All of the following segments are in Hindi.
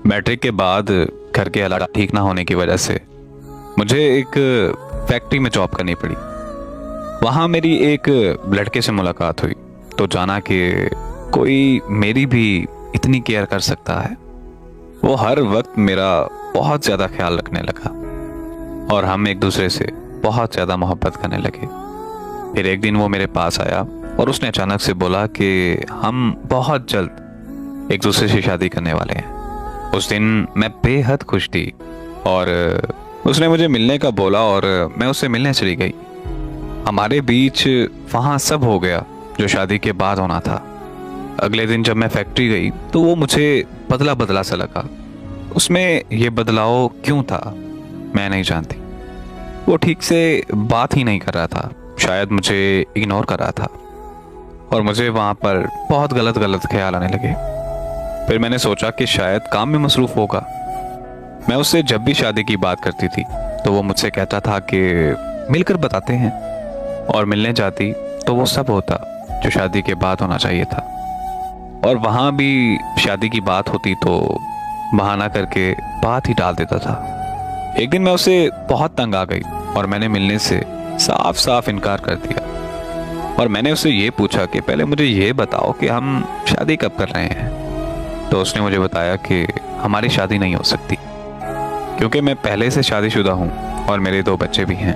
मैट्रिक के बाद घर के हालात ठीक ना होने की वजह से मुझे एक फैक्ट्री में जॉब करनी पड़ी। वहाँ मेरी एक लड़के से मुलाकात हुई तो जाना कि कोई मेरी भी इतनी केयर कर सकता है। वो हर वक्त मेरा बहुत ज़्यादा ख्याल रखने लगा और हम एक दूसरे से बहुत ज़्यादा मोहब्बत करने लगे। फिर एक दिन वो मेरे पास आया और उसने अचानक से बोला कि हम बहुत जल्द एक दूसरे से शादी करने वाले हैं। उस दिन मैं बेहद खुश थी और उसने मुझे मिलने का बोला और मैं उससे मिलने चली गई। हमारे बीच वहाँ सब हो गया जो शादी के बाद होना था। अगले दिन जब मैं फैक्ट्री गई तो वो मुझे बदला बदला सा लगा। उसमें ये बदलाव क्यों था मैं नहीं जानती। वो ठीक से बात ही नहीं कर रहा था, शायद मुझे इग्नोर कर रहा था और मुझे वहाँ पर बहुत गलत गलत ख्याल आने लगे। फिर मैंने सोचा कि शायद काम में मसरूफ होगा। मैं उससे जब भी शादी की बात करती थी तो वो मुझसे कहता था कि मिलकर बताते हैं, और मिलने जाती तो वो सब होता जो शादी के बाद होना चाहिए था। और वहाँ भी शादी की बात होती तो बहाना करके बात ही टाल देता था। एक दिन मैं उससे बहुत तंग आ गई और मैंने मिलने से साफ साफ इनकार कर दिया। और मैंने उससे ये पूछा कि पहले मुझे ये बताओ कि हम शादी कब कर रहे हैं। तो उसने मुझे बताया कि हमारी शादी नहीं हो सकती क्योंकि मैं पहले से शादीशुदा हूँ और मेरे 2 बच्चे भी हैं।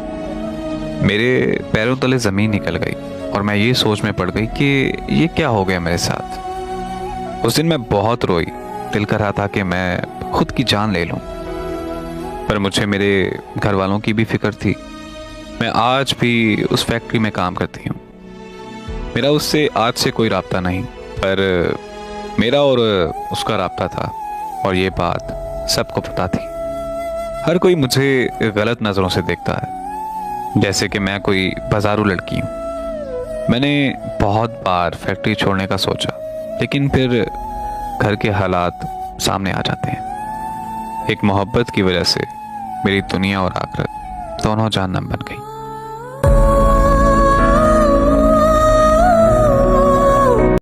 मेरे पैरों तले ज़मीन निकल गई और मैं ये सोच में पड़ गई कि ये क्या हो गया मेरे साथ। उस दिन मैं बहुत रोई, दिल कर रहा था कि मैं खुद की जान ले लूं, पर मुझे मेरे घर वालों की भी फिक्र थी। मैं आज भी उस फैक्ट्री में काम करती हूँ। मेरा उससे आज से कोई राब्ता नहीं, पर मेरा और उसका राब्ता था और ये बात सबको पता थी। हर कोई मुझे गलत नज़रों से देखता है, जैसे कि मैं कोई बाजारू लड़की हूँ। मैंने बहुत बार फैक्ट्री छोड़ने का सोचा, लेकिन फिर घर के हालात सामने आ जाते हैं। एक मोहब्बत की वजह से मेरी दुनिया और आखिरत दोनों जहन्नम बन गई।